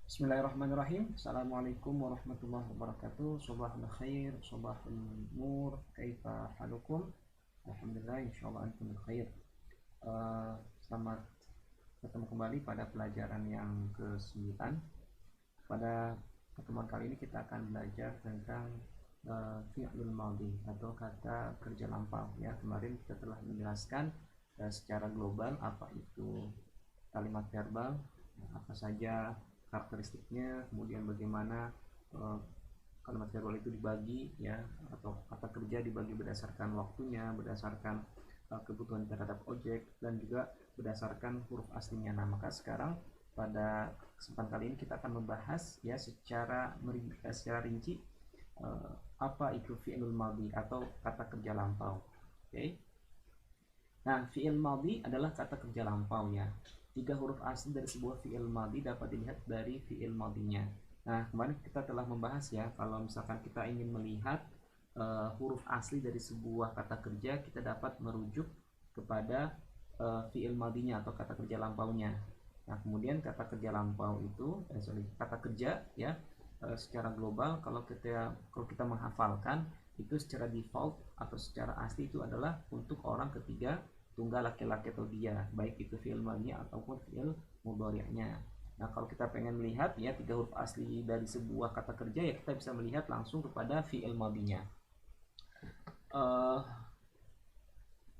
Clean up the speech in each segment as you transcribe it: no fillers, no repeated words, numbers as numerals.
Bismillahirrahmanirrahim. Assalamualaikum warahmatullahi wabarakatuh. Sobahul khair, sobahul nur. Kaifa halukum? Alhamdulillah, insyaallah antum khair. Selamat bertemu kembali pada pelajaran yang ke-9. Pada pertemuan kali ini kita akan belajar tentang fi'lul madhi atau kata kerja lampau ya. Kemarin kita telah menjelaskan secara global apa itu kalimat verbal, apa saja karakteristiknya, kemudian bagaimana kalimat verbal itu dibagi ya, atau kata kerja dibagi berdasarkan waktunya, berdasarkan kebutuhan terhadap objek, dan juga berdasarkan huruf aslinya. Nah, maka sekarang pada kesempatan kali ini kita akan membahas ya secara rinci apa itu fi'lul madhi atau kata kerja lampau. Oke. Nah, fi'il madhi adalah kata kerja lampau ya. 3 huruf asli dari sebuah fi'il madhi dapat dilihat dari fi'il madhinya. Nah, kemarin kita telah membahas ya, kalau misalkan kita ingin melihat huruf asli dari sebuah kata kerja, kita dapat merujuk kepada fi'il madhinya atau kata kerja lampaunya. Nah, kemudian kata kerja lampau itu, kata kerja ya, secara global kalau kita menghafalkan itu secara default atau secara asli itu adalah untuk orang ketiga tunggal laki-laki atau dia, baik itu fi'il madhinya ataupun fi'il mudhari'nya. Nah, kalau kita pengen melihat ya 3 huruf asli dari sebuah kata kerja, ya kita bisa melihat langsung kepada fi'il madhinya.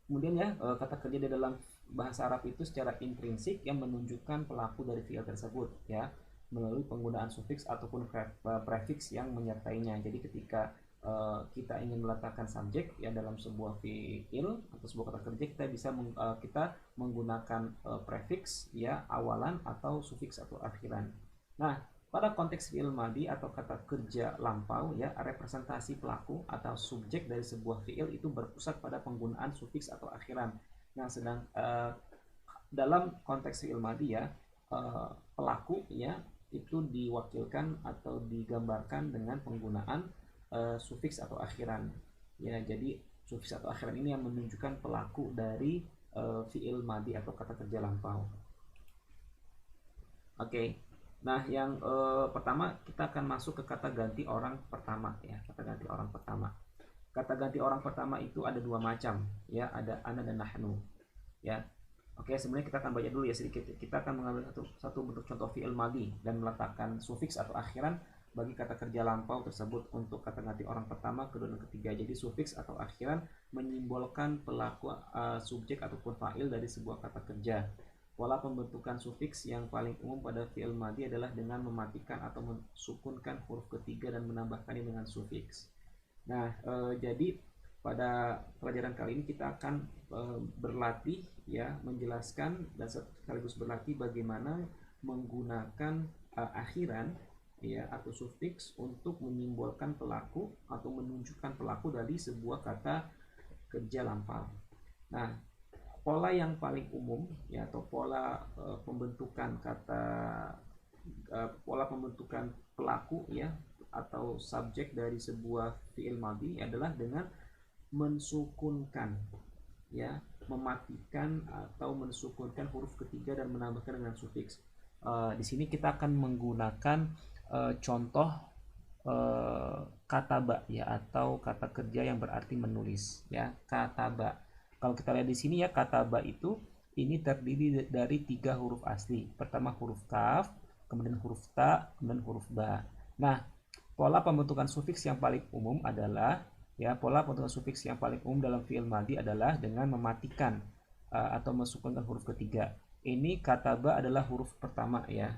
Kemudian ya kata kerja di dalam bahasa Arab itu secara intrinsik yang menunjukkan pelaku dari fi'il tersebut ya, melalui penggunaan sufiks ataupun prefiks yang menyertainya. Jadi ketika kita ingin meletakkan subjek ya dalam sebuah fiil atau sebuah kata kerja, kita bisa kita menggunakan prefiks ya awalan atau sufiks atau akhiran. Nah, pada konteks fiil madhi atau kata kerja lampau ya, representasi pelaku atau subjek dari sebuah fiil itu berpusat pada penggunaan sufiks atau akhiran. Nah, sedang dalam konteks fiil madhi ya, pelaku ya itu diwakilkan atau digambarkan dengan penggunaan sufiks atau akhiran ya. Jadi sufiks atau akhiran ini yang menunjukkan pelaku dari fiil madhi atau kata kerja lampau. Oke. Nah, yang pertama kita akan masuk ke kata ganti orang pertama ya. Kata ganti orang pertama. Kata ganti orang pertama itu ada 2 macam ya, ada ana dan nahnu ya. Oke, sebenarnya kita akan baca dulu ya sedikit. Kita akan mengambil satu bentuk contoh fiil madhi dan meletakkan sufiks atau akhiran bagi kata kerja lampau tersebut untuk kata ganti orang pertama, kedua, dan ketiga. Jadi sufiks atau akhiran menyimbolkan pelaku, subjek ataupun fa'il dari sebuah kata kerja. Pola pembentukan sufiks yang paling umum pada fi'il madhi adalah dengan mematikan atau mensukunkan huruf ketiga dan menambahkannya dengan sufiks. Nah, jadi pada pelajaran kali ini kita akan berlatih ya, menjelaskan dan sekaligus berlatih bagaimana menggunakan akhiran ya atau sufiks untuk menyimbolkan pelaku atau menunjukkan pelaku dari sebuah kata kerja lampau. Nah, pola yang paling umum ya atau pola pembentukan pola pembentukan pelaku ya atau subjek dari sebuah fi'il madhi adalah dengan mensukunkan ya, mematikan atau mensukunkan huruf ketiga dan menambahkan dengan sufiks. Di sini kita akan menggunakan contoh kataba ya atau kata kerja yang berarti menulis ya, kataba. Kalau kita lihat di sini ya, kataba itu ini terdiri dari 3 huruf asli. Pertama huruf kaf, kemudian huruf ta, kemudian huruf ba. Nah, pola pembentukan sufiks yang paling umum adalah ya, pola pembentukan sufiks yang paling umum dalam fi'il madhi adalah dengan mematikan atau mensukunkan huruf ketiga. Ini kataba adalah huruf pertama ya.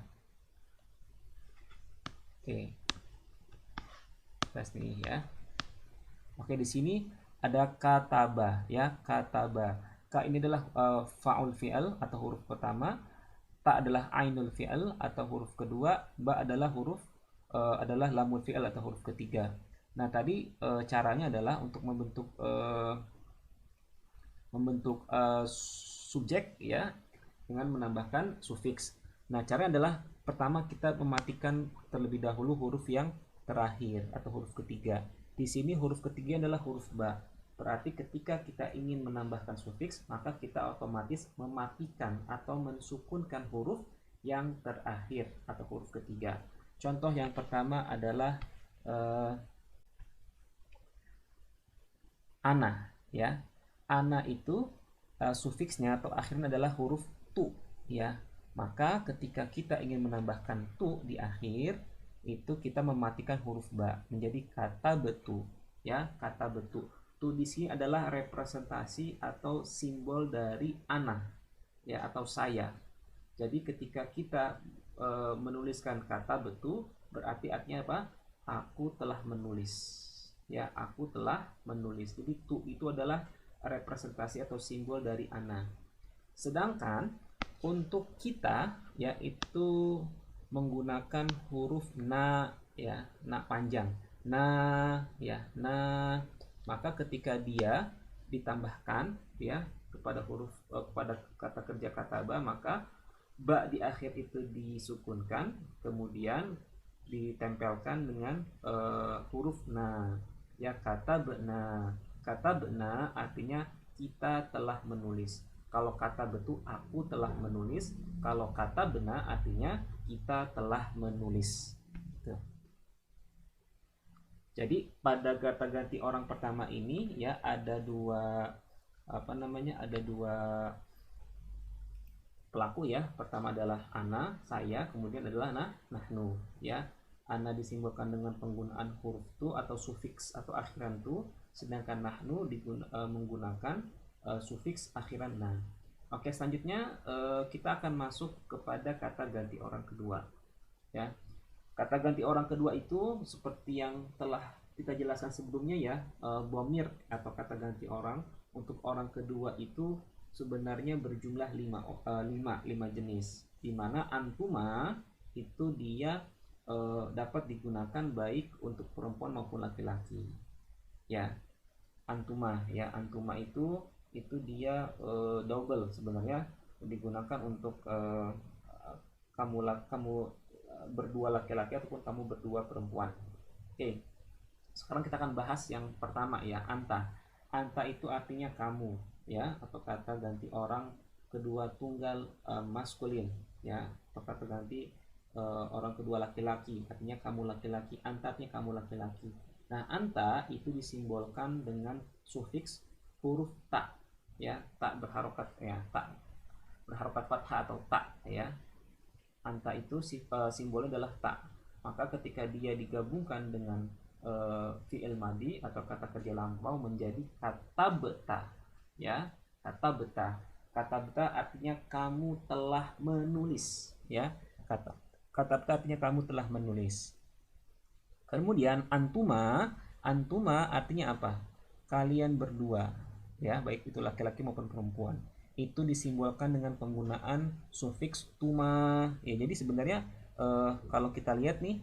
Oke. Tes nih ya. Oke, di sini ada kataba ya, kataba. Ka ini adalah fa'ul fi'al atau huruf pertama, ta adalah ainul fi'al atau huruf kedua, ba adalah adalah lamul fi'al atau huruf ketiga. Nah, tadi caranya adalah untuk membentuk subjek ya dengan menambahkan sufiks. Nah, caranya adalah pertama kita mematikan terlebih dahulu huruf yang terakhir atau huruf ketiga. Di sini huruf ketiga adalah huruf ba. Berarti ketika kita ingin menambahkan sufiks, maka kita otomatis mematikan atau mensukunkan huruf yang terakhir atau huruf ketiga. Contoh yang pertama adalah ana, ya. Ana itu sufiksnya atau akhirnya adalah huruf tu, ya. Maka ketika kita ingin menambahkan tu di akhir, itu kita mematikan huruf ba menjadi kata betu, ya, kata betu. Tu di sini adalah representasi atau simbol dari ana, ya, atau saya. Jadi ketika kita menuliskan kata betu, berarti artinya apa? Aku telah menulis. Ya, aku telah menulis. Jadi tu itu adalah representasi atau simbol dari ana. Sedangkan untuk kita yaitu menggunakan huruf na, ya, na panjang. Na, ya, na. Maka ketika dia ditambahkan ya kepada huruf kepada kata kerja kata ba, maka ba di akhir itu disukunkan, kemudian ditempelkan dengan huruf na, ya, kata bena. Kata bena artinya kita telah menulis. Kalau kata betu aku telah menulis. Kalau kata bena artinya kita telah menulis. Tuh. Jadi pada kata ganti orang pertama ini ya ada dua ada dua pelaku ya. Pertama adalah ana, saya, kemudian adalah nahnu ya. Ana disimbolkan dengan penggunaan huruf tu atau sufiks atau akhiran tu, sedangkan nahnu menggunakan sufiks akhiran na. Oke, selanjutnya kita akan masuk kepada kata ganti orang kedua ya. Kata ganti orang kedua itu seperti yang telah kita jelaskan sebelumnya ya, bomir atau kata ganti orang untuk orang kedua itu sebenarnya berjumlah 5 jenis, di mana antuma itu dia dapat digunakan baik untuk perempuan maupun laki-laki. Ya, antuma ya, antuma itu dia double sebenarnya, digunakan untuk kamu berdua laki-laki ataupun kamu berdua perempuan. Oke. Sekarang kita akan bahas yang pertama ya, anta. Anta itu artinya kamu ya, atau kata ganti orang kedua tunggal maskulin ya, atau kata ganti orang kedua laki-laki, artinya kamu laki-laki. Anta artinya kamu laki-laki. Nah, anta itu disimbolkan dengan sufiks huruf ta ya, tak berharokat ya, tak berharokat fathah atau tak ya. Anta itu simbolnya adalah ta. Maka ketika dia digabungkan dengan fi'il madi atau kata kerja lampau menjadi kata beta ya, kata beta. Kata beta artinya kamu telah menulis ya. Kata beta artinya kamu telah menulis. Kemudian antuma artinya apa? Kalian berdua ya, baik itu laki-laki maupun perempuan. Itu disimbolkan dengan penggunaan sufiks tuma ya. Jadi sebenarnya kalau kita lihat nih,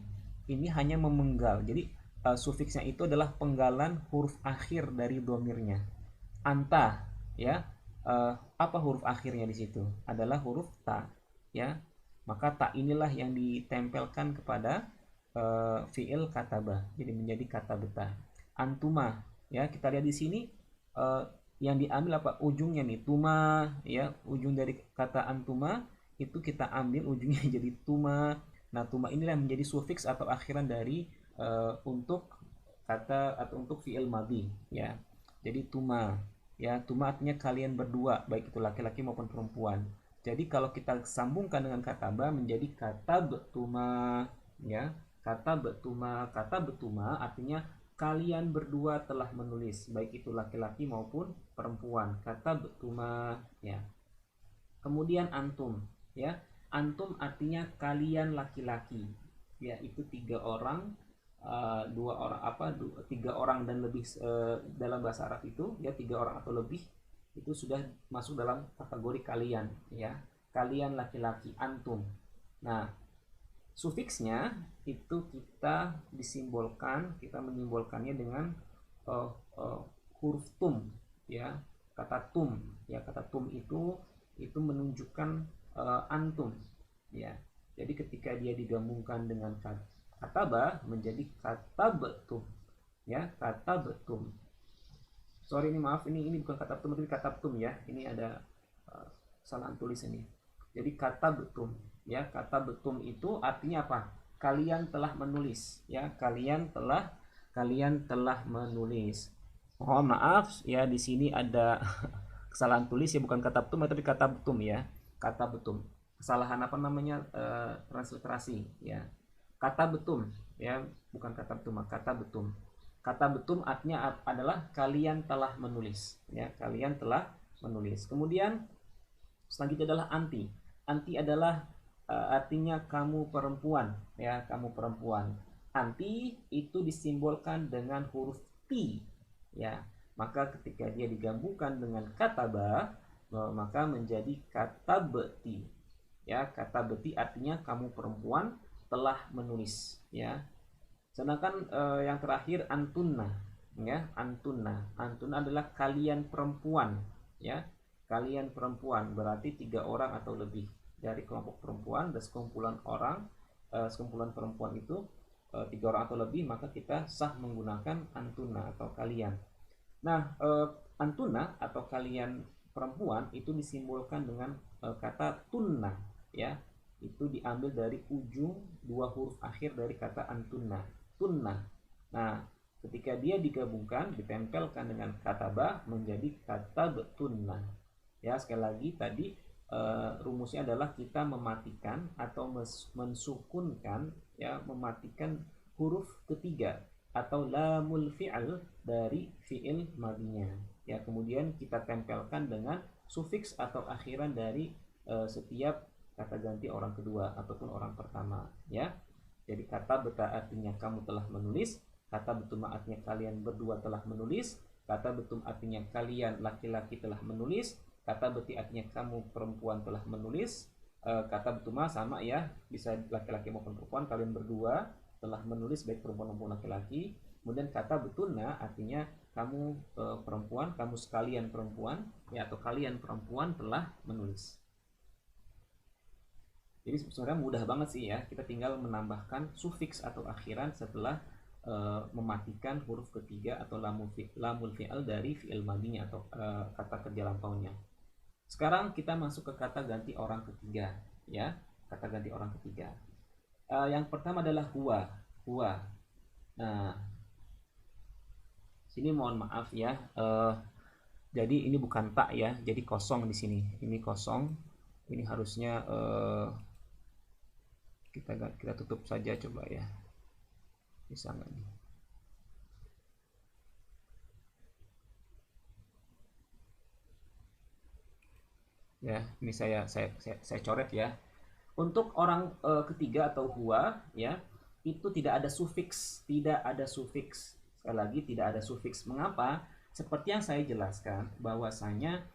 ini hanya memenggal. Jadi sufiksnya itu adalah penggalan huruf akhir dari domirnya. Anta ya, apa huruf akhirnya di situ? Adalah huruf ta ya. Maka ta inilah yang ditempelkan kepada fiil kataba, jadi menjadi kata beta. Antuma ya, kita lihat di sini yang diambil apa ujungnya nih, tuma ya. Ujung dari kata antuma itu kita ambil ujungnya jadi tuma. Nah, tuma inilah yang menjadi sufiks atau akhiran dari untuk kata atau untuk fi'il madhi ya. Jadi tuma ya, tuma artinya kalian berdua, baik itu laki-laki maupun perempuan. Jadi kalau kita sambungkan dengan kata ba menjadi kata betuma ya. Kata betuma artinya kalian berdua telah menulis, baik itu laki-laki maupun perempuan. Kata betuma ya. Kemudian antum ya. Antum artinya kalian laki-laki ya, itu 3 orang, 3 orang dan lebih dalam bahasa Arab itu ya, 3 orang atau lebih itu sudah masuk dalam kategori kalian ya. Kalian laki-laki, antum. Nah, sufiksnya itu kita menyimbolkannya dengan huruf tum ya, kata tum ya. Kata tum itu menunjukkan antum ya. Jadi ketika dia digabungkan dengan kata ba menjadi kata betum ya, kata betum. Sorry ini maaf, ini bukan kata betum tapi kata betum ya. Ini ada kesalahan tulis ini. Jadi kata betum Ya, kata betum itu artinya apa? Kalian telah menulis, ya, kalian telah menulis. Mohon maaf ya, di sini ada kesalahan tulis ya, bukan kata betum tapi kata betum ya. Kata betum. Kesalahan apa namanya, transliterasi ya. Kata betum ya, bukan kata betum, kata betum. Kata betum artinya adalah kalian telah menulis ya, kalian telah menulis. Kemudian selanjutnya adalah anti. Anti adalah artinya kamu perempuan ya, kamu perempuan. Anti itu disimbolkan dengan huruf T ya. Maka ketika dia digabungkan dengan kata ba, maka menjadi kata beti ya. Kata beti artinya kamu perempuan telah menulis ya. Sedangkan yang terakhir antunna ya, antunna. Antunna adalah kalian perempuan ya. Kalian perempuan berarti 3 orang atau lebih dari kelompok perempuan dan sekumpulan orang, sekumpulan perempuan itu 3 orang atau lebih, maka kita sah menggunakan antunna atau kalian. Nah, antuna atau kalian perempuan itu disimbolkan dengan kata tunna ya. Itu diambil dari ujung 2 huruf akhir dari kata antunna, tunna. Nah, ketika dia digabungkan, ditempelkan dengan kata ba menjadi kata betunna. Ya, sekali lagi tadi rumusnya adalah kita mematikan atau mensukunkan ya, mematikan huruf ketiga atau lamul fi'al dari fi'il madinya ya. Kemudian kita tempelkan dengan sufiks atau akhiran dari setiap kata ganti orang kedua ataupun orang pertama ya. Jadi kata beta artinya kamu telah menulis, kata betum artinya kalian berdua telah menulis, kata betum artinya kalian laki-laki telah menulis, kata beti artinya kamu perempuan telah menulis. Kata betuma sama ya, bisa laki-laki maupun perempuan, kalian berdua telah menulis baik perempuan maupun laki-laki. Kemudian kata betuna artinya kamu perempuan, kamu sekalian perempuan ya, atau kalian perempuan telah menulis. Jadi sebenarnya mudah banget sih ya, kita tinggal menambahkan sufiks atau akhiran setelah mematikan huruf ketiga atau lamul fi'al dari fi'il madinya atau kata kerja lampaunya. Sekarang kita masuk ke kata ganti orang ketiga ya, kata ganti orang ketiga. Yang pertama adalah huwa, huwa. Nah, sini mohon maaf ya, jadi ini bukan tak ya, jadi kosong di sini. Ini kosong, ini harusnya kita tutup saja, coba ya, bisa nggak nih? Ya, ini saya coret ya. Untuk orang ketiga atau huwa ya, itu tidak ada sufiks, tidak ada sufiks. Sekali lagi tidak ada sufiks. Mengapa? Seperti yang saya jelaskan bahwasanya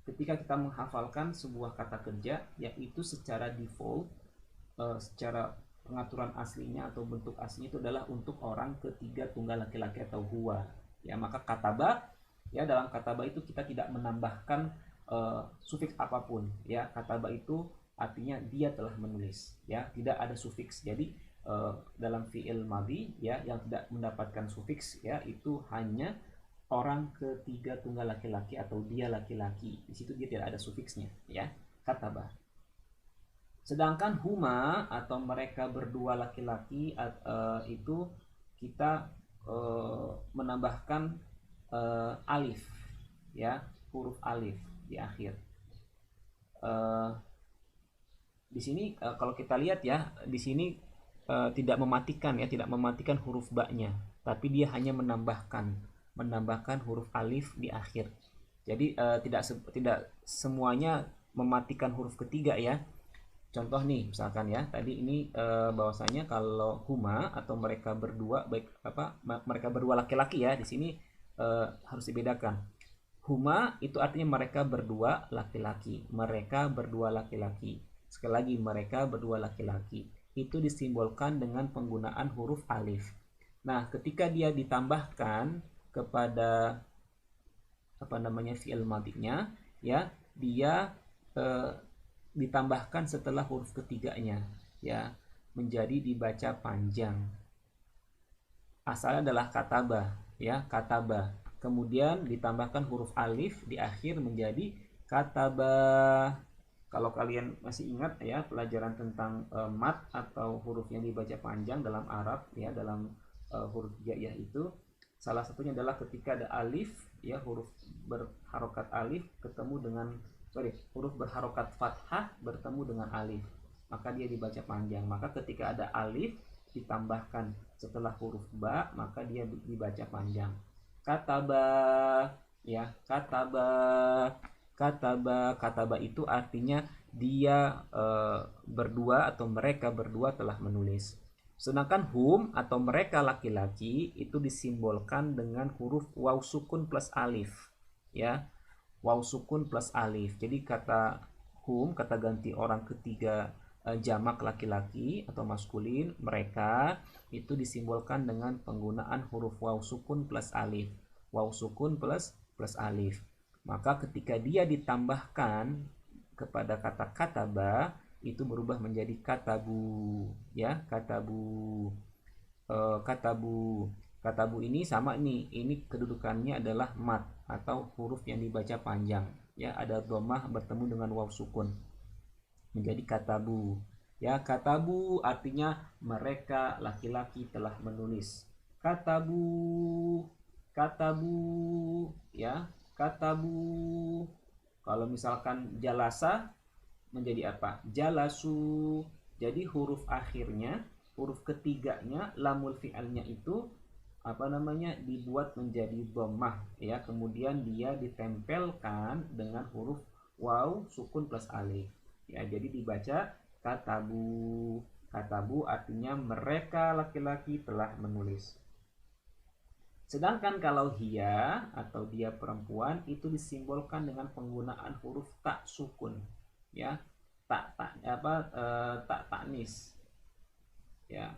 ketika kita menghafalkan sebuah kata kerja, yaitu secara default, secara pengaturan aslinya atau bentuk aslinya itu adalah untuk orang ketiga tunggal laki-laki atau huwa. Ya, maka kataba ya, dalam kataba itu kita tidak menambahkan sufiks apapun ya. Kataba itu artinya dia telah menulis ya, tidak ada sufiks. Jadi dalam fi'il madhi ya yang tidak mendapatkan sufiks ya, itu hanya orang ketiga tunggal laki-laki atau dia laki-laki. Di situ dia tidak ada sufiksnya ya, kataba. Sedangkan huma atau mereka berdua laki-laki itu kita menambahkan alif ya, huruf alif di akhir. Di sini kalau kita lihat ya, di sini tidak mematikan ya, tidak mematikan huruf ba-nya, tapi dia hanya menambahkan huruf alif di akhir. Jadi tidak semuanya mematikan huruf ketiga ya. Contoh nih, misalkan ya, tadi ini bahwasanya kalau huma atau mereka berdua, baik apa mereka berdua laki-laki ya, di sini harus dibedakan. Huma itu artinya mereka berdua laki-laki, mereka berdua laki-laki. Sekali lagi, mereka berdua laki-laki. Itu disimbolkan dengan penggunaan huruf alif. Nah, ketika dia ditambahkan kepada fi'il madhinya ya, dia ditambahkan setelah huruf ketiganya ya, menjadi dibaca panjang. Asalnya adalah kataba ya, kataba. Kemudian ditambahkan huruf alif di akhir menjadi kataba. Kalau kalian masih ingat ya pelajaran tentang mat atau huruf yang dibaca panjang dalam Arab ya, dalam huruf hijaiyah itu salah satunya adalah ketika ada alif ya, huruf berharokat alif ketemu dengan huruf berharokat fathah bertemu dengan alif, maka dia dibaca panjang. Maka ketika ada alif ditambahkan setelah huruf ba, maka dia dibaca panjang. Kataba ya, kataba. Kataba itu artinya dia berdua atau mereka berdua telah menulis. Sedangkan hum atau mereka laki-laki itu disimbolkan dengan huruf waw sukun plus alif ya, waw sukun plus alif. Jadi kata hum, kata ganti orang ketiga jamak laki-laki atau maskulin, mereka itu disimbolkan dengan penggunaan huruf waw sukun plus alif, waw sukun plus alif. Maka ketika dia ditambahkan kepada kata kataba itu berubah menjadi katabu ya, katabu. Katabu ini sama nih, ini kedudukannya adalah mat atau huruf yang dibaca panjang ya, ada dhammah bertemu dengan waw sukun menjadi katabu ya. Katabu artinya mereka laki-laki telah menulis. Katabu, katabu ya, katabu. Kalau misalkan jalasa menjadi apa? Jalasu. Jadi huruf akhirnya, huruf ketiganya lamul fi'alnya itu apa namanya dibuat menjadi dhammah ya, kemudian dia ditempelkan dengan huruf waw sukun plus alif ya, jadi dibaca katabu. Katabu artinya mereka laki-laki telah menulis. Sedangkan kalau hiya atau dia perempuan itu disimbolkan dengan penggunaan huruf tak sukun ya, tak taknis ya,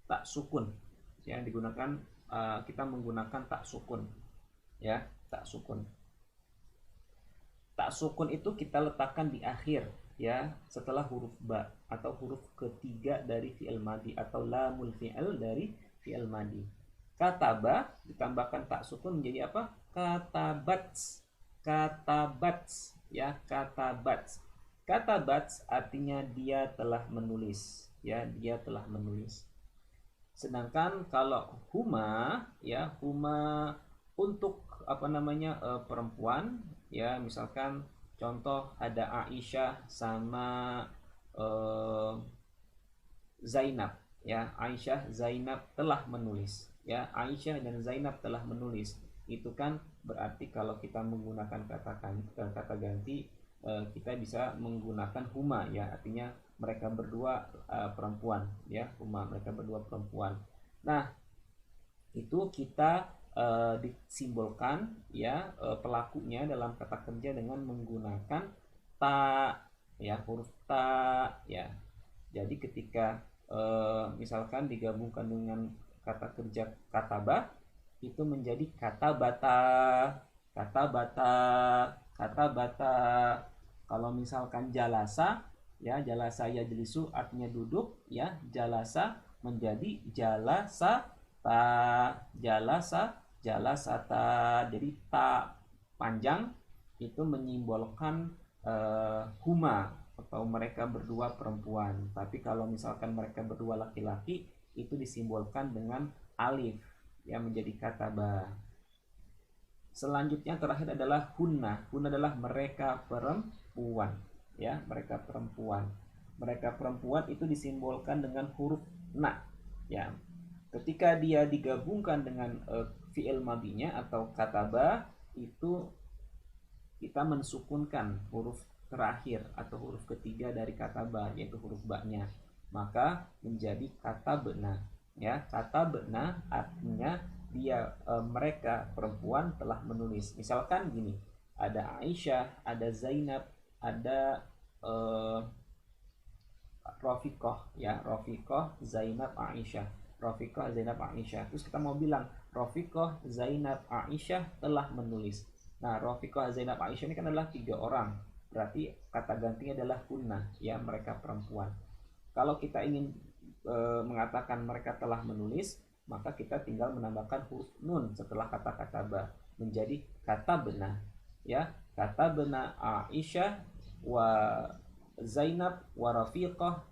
tak sukun ya, digunakan kita menggunakan tak sukun ya, tak sukun. Tak sukun itu kita letakkan di akhir ya, setelah huruf ba atau huruf ketiga dari fi'il madi atau lamul fi'il dari fi'il madi. Kataba ditambahkan tak sukun menjadi apa? Katabats. Katabats ya, katabats. Katabats artinya dia telah menulis ya, dia telah menulis. Sedangkan kalau huma ya, huma untuk apa namanya perempuan ya, misalkan contoh ada Aisyah sama Zainab ya, Aisyah Zainab telah menulis ya, Aisyah dan Zainab telah menulis. Itu kan berarti kalau kita menggunakan kata ganti kita bisa menggunakan huma ya, artinya mereka berdua perempuan ya, huma mereka berdua perempuan. Nah itu kita disimbolkan ya pelakunya dalam kata kerja dengan menggunakan ta ya, huruf ta ya. Jadi ketika misalkan digabungkan dengan kata kerja kataba itu menjadi kata bata, kata bata, kata bata. Kalau misalkan jalasa ya, jalasa ya jelisu artinya duduk ya, jalasa menjadi jalasa ta, jalasa jalasata. Jadi ta panjang itu menyimbolkan huma atau mereka berdua perempuan. Tapi kalau misalkan mereka berdua laki-laki itu disimbolkan dengan alif yang menjadi kataba. Selanjutnya terakhir adalah hunna. Hunna adalah mereka perempuan ya, mereka perempuan. Mereka perempuan itu disimbolkan dengan huruf na ya. Ketika dia digabungkan dengan fi'il madinya atau kataba itu kita mensukunkan huruf terakhir atau huruf ketiga dari kataba yaitu huruf ba-nya, maka menjadi katabna ya. Katabna artinya dia mereka perempuan telah menulis. Misalkan gini, ada Aisyah, ada Zainab, ada Rafiqah ya, Rafiqah Zainab Aisyah, Rafiqah Zainab Aisyah. Terus kita mau bilang Rafiqah Zainab Aisyah telah menulis. Nah Rafiqah Zainab Aisyah ini kan adalah 3 orang, berarti kata gantinya adalah hunna ya, mereka perempuan. Kalau kita ingin mengatakan mereka telah menulis, maka kita tinggal menambahkan huruf nun setelah kata-kata ba menjadi kata benar ya, kata benar Aisyah wa Zainab wa Rafiqah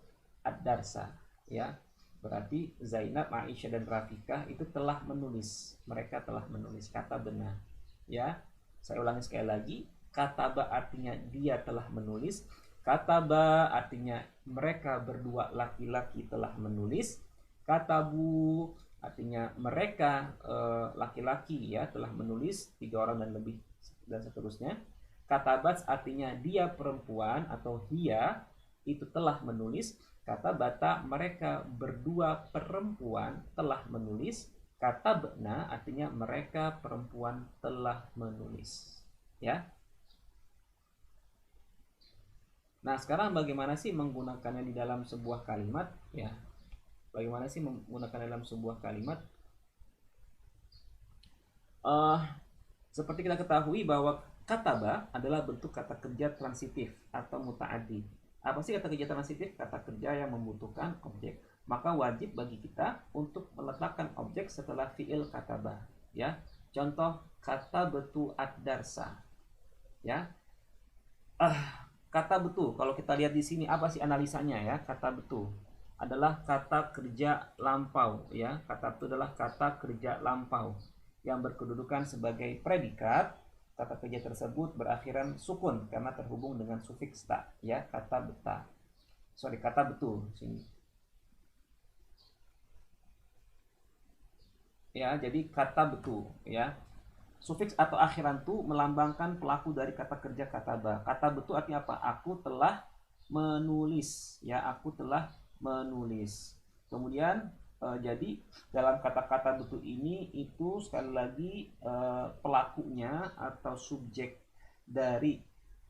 ad-darsa, ya. Berarti Zainab, Aisyah dan Rafiqah itu telah menulis. Mereka telah menulis, kata benar. Ya. Saya ulangi sekali lagi. Kataba artinya dia telah menulis. Kataba artinya mereka berdua laki-laki telah menulis. Katabu artinya mereka laki-laki ya telah menulis, 3 orang dan lebih dan seterusnya. Katabat artinya dia perempuan atau dia itu telah menulis. Kata bata mereka berdua perempuan telah menulis. Kata bena artinya mereka perempuan telah menulis. Ya. Nah, sekarang bagaimana sih menggunakannya di dalam sebuah kalimat? Ya. Bagaimana sih menggunakan dalam sebuah kalimat? Seperti kita ketahui bahwa kataba adalah bentuk kata kerja transitif atau muta'addi. Apa sih kata kerja transitif? Kata kerja yang membutuhkan objek. Maka wajib bagi kita untuk meletakkan objek setelah fiil kataba. Ya, contoh kata betu ad-darsa. Ya, kata betu. Kalau kita lihat di sini apa sih analisanya ya? Kata betu adalah kata kerja lampau. Ya, kata betu adalah kata kerja lampau yang berkedudukan sebagai predikat. Kata kerja tersebut berakhiran sukun karena terhubung dengan sufiks ta, ya, kata beta. Kata betul sini. Ya, jadi kata betul, ya. Sufiks atau akhiran tu melambangkan pelaku dari kata kerja kataba. Kata betul artinya apa? Aku telah menulis, ya, aku telah menulis. Kemudian jadi dalam kata-kata betul ini itu sekali lagi pelakunya atau subjek dari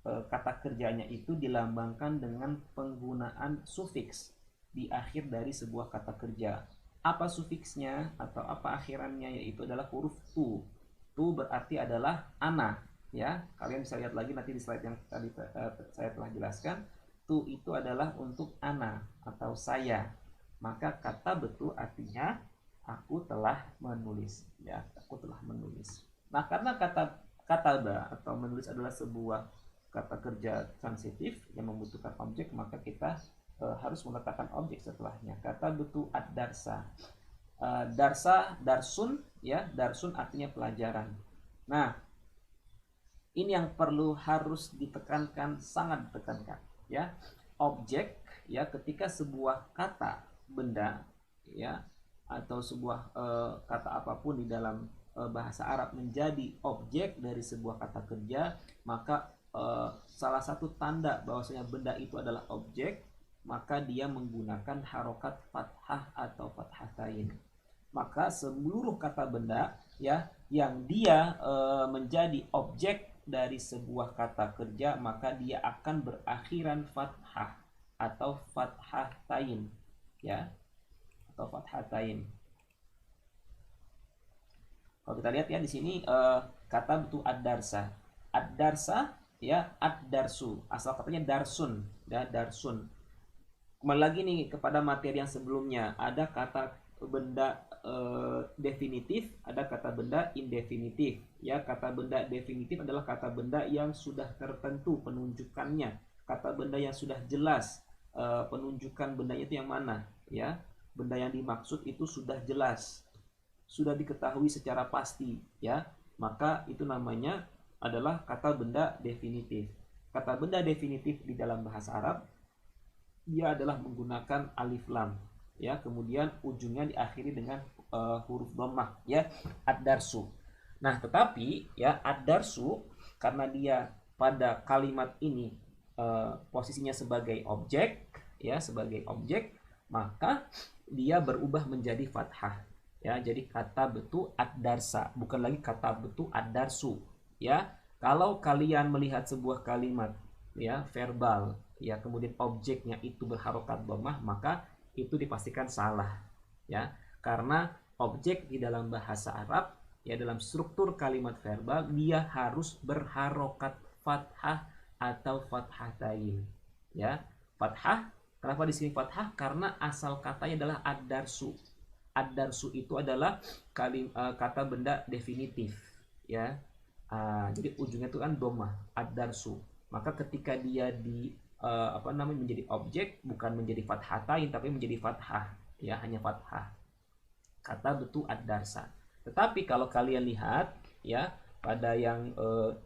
kata kerjanya itu dilambangkan dengan penggunaan sufiks di akhir dari sebuah kata kerja. Apa sufiksnya atau apa akhirannya? Yaitu adalah huruf tu. Tu berarti adalah ana, ya. Kalian bisa lihat lagi nanti di slide yang tadi saya telah jelaskan. Tu itu adalah untuk ana atau saya. Maka kata betul artinya aku telah menulis, ya, aku telah menulis. Nah, karena kata kataba atau menulis adalah sebuah kata kerja transitif yang membutuhkan objek, maka kita harus meletakkan objek setelahnya. Kata betul ad-darsa. Darsa, darsun, ya, darsun artinya pelajaran. Nah, ini yang perlu harus ditekankan, sangat ditekankan, ya. Objek, ya, ketika sebuah kata benda, ya, atau sebuah kata apapun di dalam bahasa Arab menjadi objek dari sebuah kata kerja, maka salah satu tanda bahwasanya benda itu adalah objek, maka dia menggunakan harokat fathah atau fathatain. Maka seluruh kata benda, ya, yang dia menjadi objek dari sebuah kata kerja, maka dia akan berakhiran fathah atau fathatain, ya, atau fathatain. Kalau kita lihat ya di sini kata betul ad-darsa. Ad-darsa, ya, ad-darsu. Asal katanya darsun, ya, darsun. Kembali lagi nih kepada materi yang sebelumnya, ada kata benda definitif, ada kata benda indefinitif. Ya, kata benda definitif adalah kata benda yang sudah tertentu penunjukannya, kata benda yang sudah jelas penunjukan bendanya itu yang mana, ya. Benda yang dimaksud itu sudah jelas, sudah diketahui secara pasti, ya. Maka itu namanya adalah kata benda definitif. Kata benda definitif di dalam bahasa Arab dia adalah menggunakan alif lam, ya, kemudian ujungnya diakhiri dengan huruf dhammah, ya, ad-darsu. Nah, tetapi ya ad-darsu karena dia pada kalimat ini posisinya sebagai objek, ya, sebagai objek, maka dia berubah menjadi fathah, ya. Jadi kata betu ad-darsa, bukan lagi kata betu ad-darsu, ya. Kalau kalian melihat sebuah kalimat, ya, verbal, ya, kemudian objeknya itu berharokat dhammah, maka itu dipastikan salah, ya. Karena objek di dalam bahasa Arab, ya, dalam struktur kalimat verbal dia harus berharokat fathah atau fathatain, ya. Fathah, kenapa di sini fathah? Karena asal katanya adalah ad-darsu. Ad-darsu itu adalah kata benda definitif, ya. Jadi ujungnya itu kan dhammah, ad-darsu. Maka ketika dia menjadi objek, bukan menjadi fathatain tapi menjadi fathah, ya, hanya fathah. Kata betu ad-darsa. Tetapi kalau kalian lihat, ya, pada yang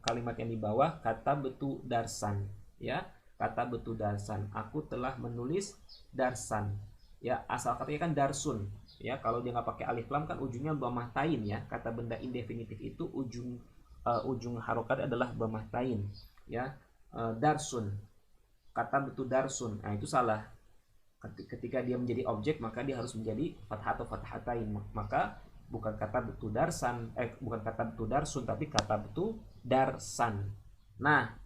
kalimat yang di bawah, kata betu darsan, ya, kata betu darsan, aku telah menulis darsan, ya, asal katanya kan darsun, ya, kalau dia nggak pakai alif lam kan ujungnya dhamma tain, ya, kata benda indefinitif itu ujung harokat adalah dhamma tain, ya. Darsun, kata betu darsun, nah itu salah. Ketika dia menjadi objek maka dia harus menjadi fathah atau fathatain, maka bukan kata betu darsan, bukan kata betu darsun tapi kata betu darsan. Nah,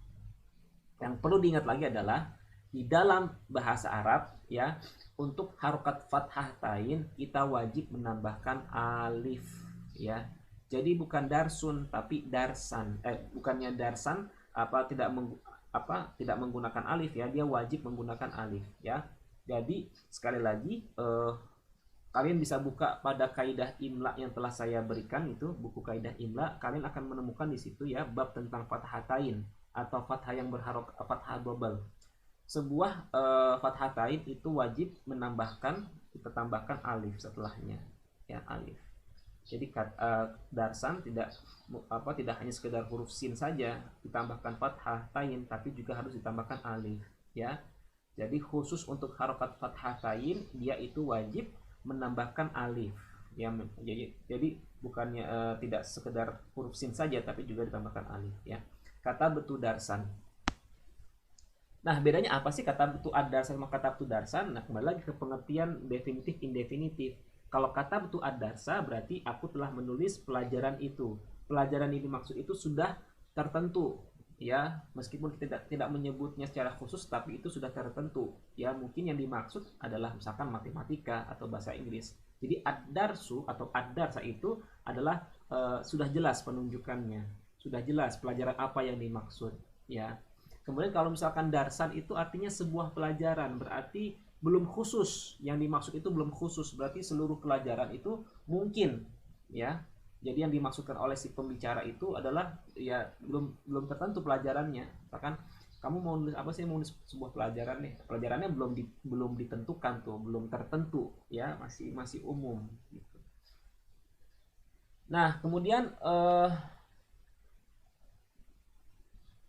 yang perlu diingat lagi adalah di dalam bahasa Arab, ya, untuk harokat fathah tain kita wajib menambahkan alif, ya. Jadi bukan darsun tapi darsan. Bukannya darsan tidak menggunakan alif, ya, dia wajib menggunakan alif, ya. Jadi sekali lagi kalian bisa buka pada kaidah imla yang telah saya berikan, itu buku kaidah imla, kalian akan menemukan di situ, ya, bab tentang fathatain atau fathah yang berharok fathah double. Sebuah fathatain itu wajib kita tambahkan alif setelahnya, ya, alif. Jadi darsan tidak hanya sekedar huruf sin saja ditambahkan fathah tain, tapi juga harus ditambahkan alif, ya. Jadi khusus untuk harokat fathatain dia itu wajib menambahkan alif, ya. Jadi bukannya tidak sekedar huruf sin saja tapi juga ditambahkan alif, ya. Kata betu darsan. Nah, bedanya apa sih kata betu ad-darsan sama kata betu darsan? Nah, kembali lagi ke pengertian definitif indefinitif. Kalau kata betu ad-darsa berarti aku telah menulis pelajaran itu. Pelajaran ini maksud itu sudah tertentu, ya, meskipun kita tidak menyebutnya secara khusus tapi itu sudah tertentu, ya. Mungkin yang dimaksud adalah misalkan matematika atau bahasa Inggris. Jadi ad-darsu atau ad-darsa itu adalah sudah jelas penunjukannya, sudah jelas pelajaran apa yang dimaksud, ya. Kemudian kalau misalkan darsan itu artinya sebuah pelajaran, berarti belum khusus, yang dimaksud itu belum khusus, berarti seluruh pelajaran itu mungkin, ya. Jadi yang dimaksudkan oleh si pembicara itu adalah, ya, belum tertentu pelajarannya. Misalkan kamu mau nulis apa sih, mau nulis sebuah pelajaran nih, pelajarannya belum ditentukan tuh, belum tertentu, ya, masih umum gitu. Nah, kemudian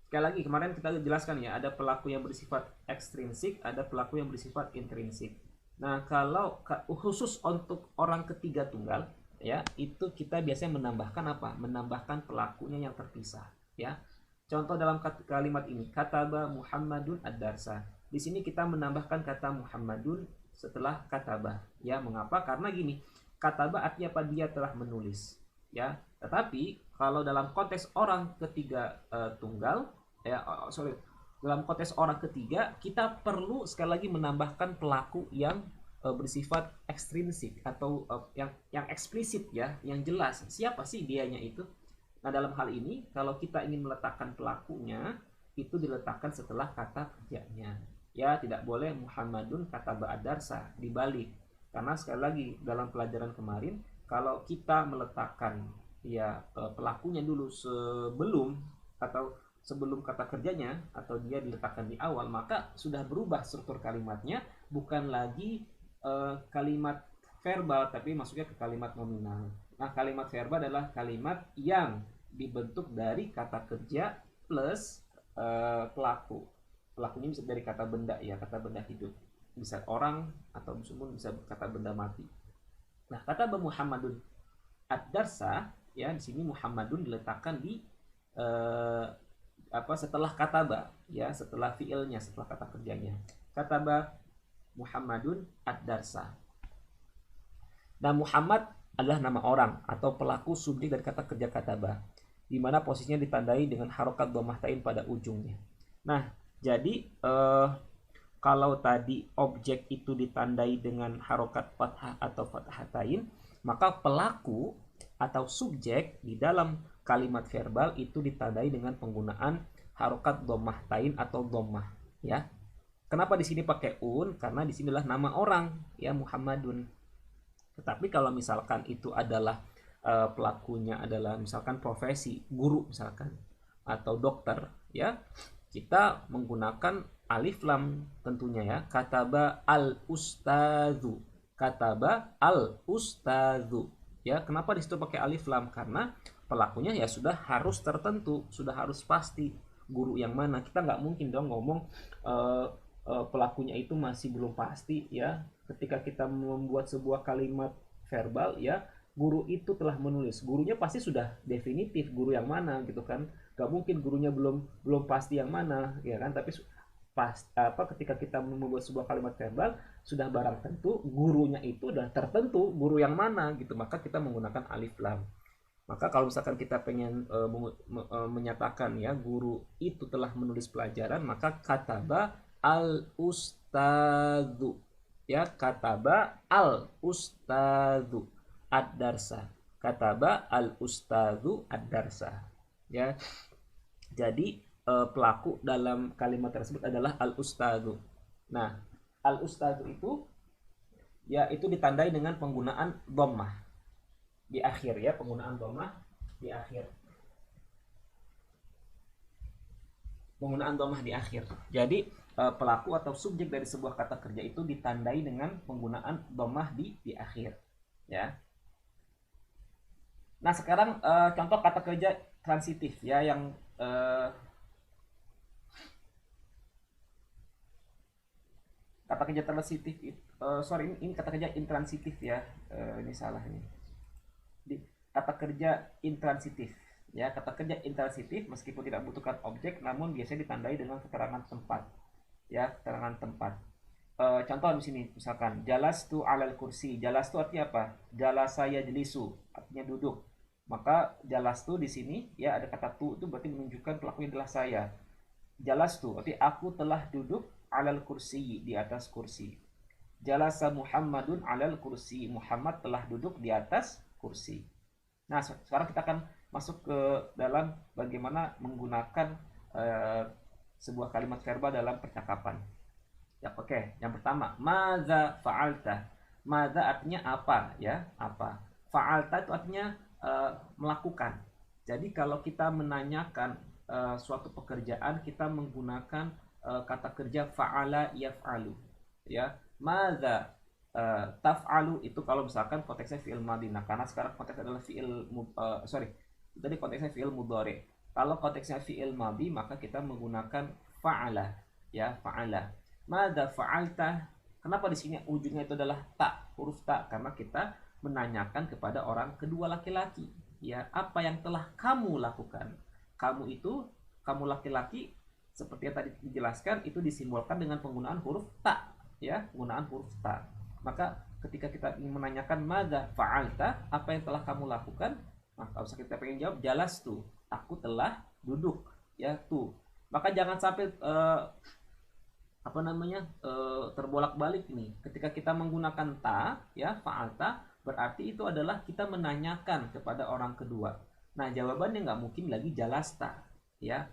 sekali lagi kemarin kita jelaskan, ya, ada pelaku yang bersifat ekstrinsik, ada pelaku yang bersifat intrinsik. Nah, kalau khusus untuk orang ketiga tunggal, ya, itu kita biasanya menambahkan apa? Menambahkan pelakunya yang terpisah, ya. Contoh dalam kalimat ini, kataba Muhammadun ad-darsa. Di sini kita menambahkan kata Muhammadun setelah kataba, ya. Mengapa? Karena gini, kataba artinya apa? Dia telah menulis, ya. Tetapi kalau dalam konteks orang ketiga tunggal, ya, dalam konteks orang ketiga kita perlu sekali lagi menambahkan pelaku yang bersifat ekstrinsik atau yang eksplisit, ya, yang jelas siapa sih dianya itu. Nah, dalam hal ini kalau kita ingin meletakkan pelakunya itu diletakkan setelah kata kerjanya, ya. Tidak boleh Muhammadun kata ba'adarsa dibalik, karena sekali lagi dalam pelajaran kemarin kalau kita meletakkan, ya, pelakunya dulu sebelum kata kerjanya atau dia diletakkan di awal, maka sudah berubah struktur kalimatnya, bukan lagi kalimat verbal tapi masuknya ke kalimat nominal. Nah, kalimat verbal adalah kalimat yang dibentuk dari kata kerja plus pelaku. Pelakunya bisa dari kata benda, ya, kata benda hidup, bisa orang atau bisa kata benda mati. Nah, kata Muhammadun ad-darsa, ya, di sini Muhammadun diletakkan di setelah kataba, ya, setelah fiilnya, setelah kata kerjanya. Kataba Muhammadun ad-darsa. Nah, Muhammad adalah nama orang atau pelaku subjek dari kata kerja kataba, di mana posisinya ditandai dengan harokat dhammah tain pada ujungnya. Nah, jadi kalau tadi objek itu ditandai dengan harokat fathah atau fathatain, maka pelaku atau subjek di dalam kalimat verbal itu ditandai dengan penggunaan harokat dhammah tain atau dhammah, ya. Kenapa di sini pakai un? Karena di sini adalah nama orang, ya, Muhammadun. Tetapi kalau misalkan itu adalah pelakunya adalah misalkan profesi guru misalkan atau dokter, ya, kita menggunakan alif lam tentunya ya. Kataba al ustadzu. Kataba al ustadzu. Ya, kenapa di situ pakai alif lam? Karena pelakunya ya sudah harus tertentu, sudah harus pasti guru yang mana. Kita nggak mungkin dong ngomong pelakunya itu masih belum pasti ya. Ketika kita membuat sebuah kalimat verbal ya, guru itu telah menulis. Gurunya pasti sudah definitif guru yang mana gitu kan. Gak mungkin gurunya belum pasti yang mana ya kan, tapi ketika kita membuat sebuah kalimat verbal sudah barang tentu gurunya itu sudah tertentu guru yang mana gitu, maka kita menggunakan alif lam. Maka kalau misalkan kita pengen menyatakan ya guru itu telah menulis pelajaran, maka kataba al ustadzu ya, kataba al ustadzu ad-darsa, kataba al ustadzu ad-darsa ya. Jadi pelaku dalam kalimat tersebut adalah al ustadzu. Nah, al ustadzu itu ya itu ditandai dengan penggunaan dhammah di akhir ya, penggunaan dhammah di akhir. Penggunaan dhammah di akhir. Jadi pelaku atau subjek dari sebuah kata kerja itu ditandai dengan penggunaan dhammah di akhir ya. Nah, sekarang contoh kata kerja transitif ya, yang kata kerja transitif ini kata kerja intransitif ya. Ini salah ini. Kata kerja intransitif ya, kata kerja intransitif meskipun tidak membutuhkan objek namun biasanya ditandai dengan keterangan tempat ya, keterangan tempat. Contoh di sini misalkan jalastu alal kursi. Jalastu artinya apa? Jalasa yajlisu artinya duduk. Maka jalastu di sini ya ada kata tu, itu berarti menunjukkan pelakunya adalah saya. Jalastu arti aku telah duduk alal kursi, di atas kursi. Jalasa Muhammadun alal kursi. Muhammad telah duduk di atas kursi. Nah, sekarang kita akan masuk ke dalam bagaimana menggunakan sebuah kalimat verbal dalam percakapan. Ya, oke. Yang pertama, madza fa'alta. Madza artinya apa ya? Apa? Fa'alta itu artinya melakukan. Jadi kalau kita menanyakan suatu pekerjaan, kita menggunakan kata kerja fa'ala yaf'alu ya. Madza taf'alu itu kalau misalkan konteksnya fi'il madhi. Nah, karena sekarang konteksnya adalah tadi konteksnya fi'il mudhari. Kalau konteksnya fi'il madhi maka kita menggunakan fa'ala ya, fa'ala. Madza fa'alta. Kenapa di sini ujungnya itu adalah ta, huruf ta? Karena kita menanyakan kepada orang kedua laki-laki ya, apa yang telah kamu lakukan. Kamu laki-laki seperti yang tadi dijelaskan itu disimbolkan dengan penggunaan huruf ta ya, penggunaan huruf ta. Maka ketika kita ingin menanyakan madza fa'alta, apa yang telah kamu lakukan, maka usah kita pengen jawab jalastu, aku telah duduk ya tuh. Maka jangan sampai terbolak-balik nih. Ketika kita menggunakan ta ya, fa'alta, berarti itu adalah kita menanyakan kepada orang kedua. Nah, jawabannya nggak mungkin lagi jalasta ya,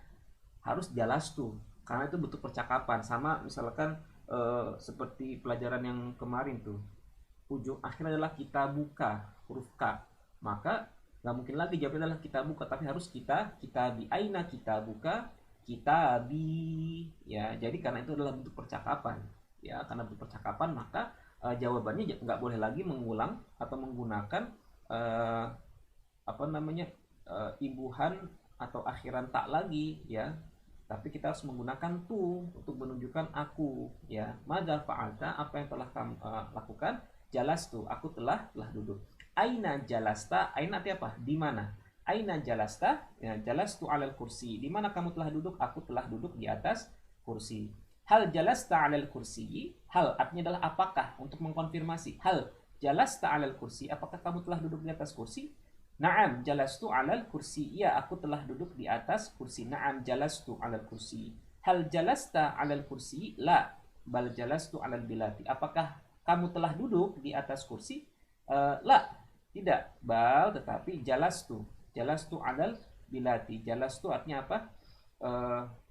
harus jalastu karena itu bentuk percakapan. Sama misalkan seperti pelajaran yang kemarin tuh, ujung akhir adalah kita buka, huruf K, maka nggak mungkin lagi jawabnya adalah kita buka, tapi harus kita bi. Aina kita buka, kita bi ya. Jadi karena itu adalah bentuk percakapan ya, karena bentuk percakapan maka jawabannya nggak boleh lagi mengulang atau menggunakan imbuhan atau akhiran tak lagi ya, tapi kita harus menggunakan tu untuk menunjukkan aku ya. Madza fa'alta, apa yang telah kamu lakukan. Jalastu, aku telah duduk. Aina jalasta, aina artinya apa? Di mana? Aina jalasta, ya, jalastu alal kursi. Di mana kamu telah duduk? Aku telah duduk di atas kursi. Hal jalasta alal kursi, hal artinya adalah apakah, untuk mengkonfirmasi. Hal jalasta alal kursi, apakah kamu telah duduk di atas kursi? Na'am jalastu alal kursi, ya aku telah duduk di atas kursi. Na'am jalastu alal kursi. Hal jalasta alal kursi? La, bal jalastu alal bilati. Apakah kamu telah duduk di atas kursi? La, tidak. Bal, tetapi jalastu alal bilati. Jalastu artinya apa?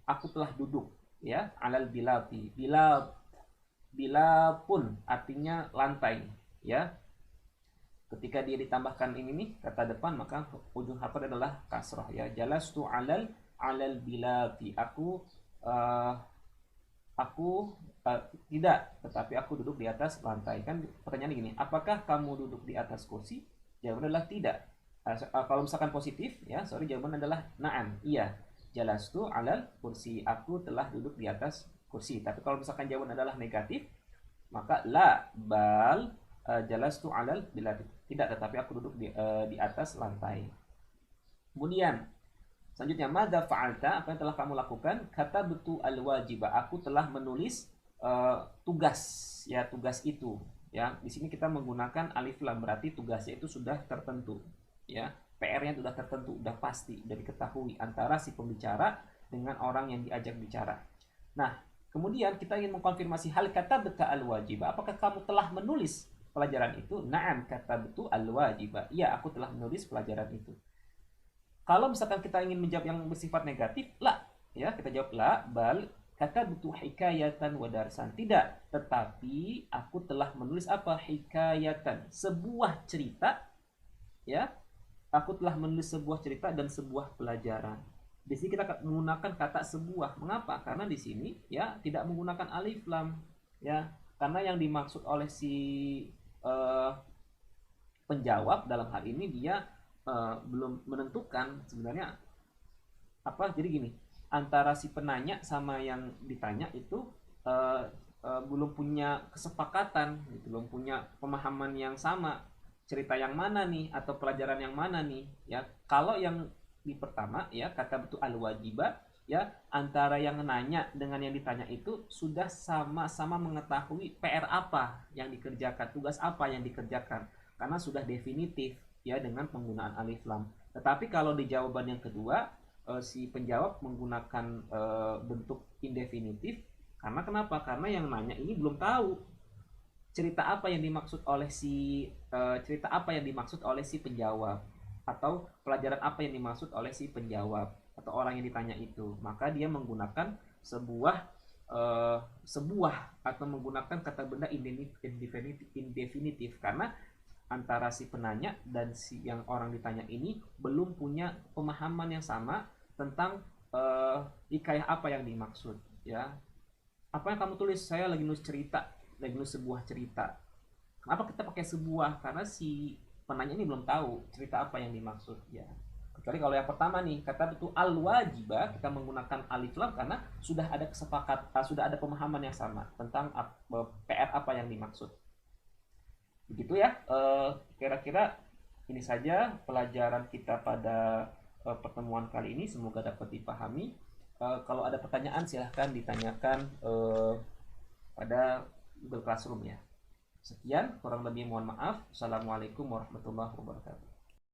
Aku telah duduk ya, alal bilati. Bila pun artinya lantai ya. Ketika dia ditambahkan ini nih kata depan, maka ujung harfnya adalah kasrah ya. Jalastu alal bilati, aku uh, aku tidak, tetapi aku duduk di atas lantai. Kan pertanyaannya gini, apakah kamu duduk di atas kursi? Jawaban adalah tidak. Kalau misalkan positif, ya, sorry, jawaban adalah na'am, iya. Jalastu alal kursi, aku telah duduk di atas kursi. Tapi kalau misalkan jawaban adalah negatif, maka la bal jalastu alal bila tidak, tetapi aku duduk di atas lantai. Kemudian selanjutnya, madza fa'alta, apa yang telah kamu lakukan? Kata betul al-wajibah, aku telah menulis tugas, ya, tugas itu, ya. Di sini kita menggunakan alif lam, berarti tugasnya itu sudah tertentu, ya. PR-nya sudah tertentu, sudah pasti, sudah diketahui antara si pembicara dengan orang yang diajak bicara. Nah, kemudian kita ingin mengkonfirmasi hal kata betul al-wajibah, apakah kamu telah menulis pelajaran itu? Na'am kata betul al-wajibah, iya, aku telah menulis pelajaran itu. Kalau misalkan kita ingin menjawab yang bersifat negatif, la, ya, kita jawab la, bal kata butuh hikayatan wa darsan. Tidak, tetapi aku telah menulis apa? Hikayatan, sebuah cerita, ya. Aku telah menulis sebuah cerita dan sebuah pelajaran. Di sini kita menggunakan kata sebuah. Mengapa? Karena di sini, ya, tidak menggunakan alif lam, ya. Karena yang dimaksud oleh si penjawab dalam hal ini dia belum menentukan sebenarnya apa. Jadi gini, antara si penanya sama yang ditanya itu belum punya kesepakatan, gitu, belum punya pemahaman yang sama, cerita yang mana nih atau pelajaran yang mana nih, ya. Kalau yang di pertama, ya, kata betul al-wajibah, ya, antara yang nanya dengan yang ditanya itu sudah sama-sama mengetahui PR apa yang dikerjakan, tugas apa yang dikerjakan, karena sudah definitif, ya, dengan penggunaan alif lam. Tetapi kalau di jawaban yang kedua, si penjawab menggunakan bentuk indefinitif. Karena kenapa? Karena yang nanya ini belum tahu cerita apa yang dimaksud oleh si penjawab, atau pelajaran apa yang dimaksud oleh si penjawab atau orang yang ditanya itu. Maka dia menggunakan sebuah atau menggunakan kata benda indefinitif, karena antara si penanya dan si yang orang ditanya ini belum punya pemahaman yang sama tentang hikayah apa yang dimaksud, ya. Apa yang kamu tulis? Saya lagi nulis cerita, lagi nulis sebuah cerita. Kenapa kita pakai sebuah? Karena si penanya ini belum tahu cerita apa yang dimaksud, ya. Kecuali kalau yang pertama nih, kata betul al-wajibah, kita menggunakan alif lam karena sudah ada sudah ada pemahaman yang sama tentang PR apa yang dimaksud. Begitu, ya, kira-kira ini saja pelajaran kita pada pertemuan kali ini, semoga dapat dipahami. Kalau ada pertanyaan silahkan ditanyakan pada Google Classroom, ya. Sekian, kurang lebih mohon maaf. Assalamualaikum warahmatullahi wabarakatuh.